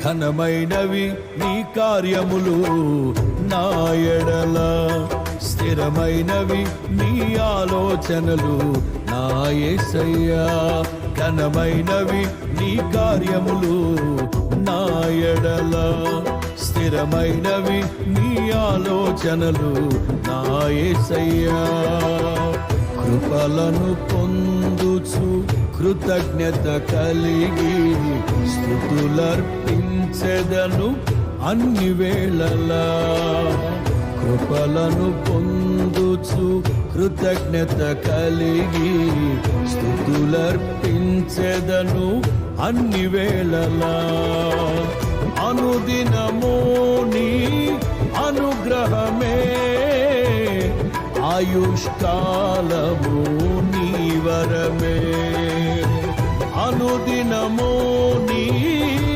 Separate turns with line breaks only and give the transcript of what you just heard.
ఘనమైనవి నీ కార్యములు నా ఎడల, స్థిరమైనవి నీ ఆలోచనలు నా యేసయ్యా. ఘనమైనవి నీ కార్యములు నా ఎడల, స్థిరమైనవి నీ ఆలోచనలు నా యేసయ్యా. కృపలను పొందుచు కృతజ్ఞత కలిగి స్తుతులర్పించెదను అన్ని వేళలా. కృపలను పొందుచు కృతజ్ఞత కలిగి స్తుతులర్పించెదను అన్ని వేళలా. అనుదినము నీ అనుగ్రహమే, ఆయుష్కాలము నీ వరమే. అనుదినము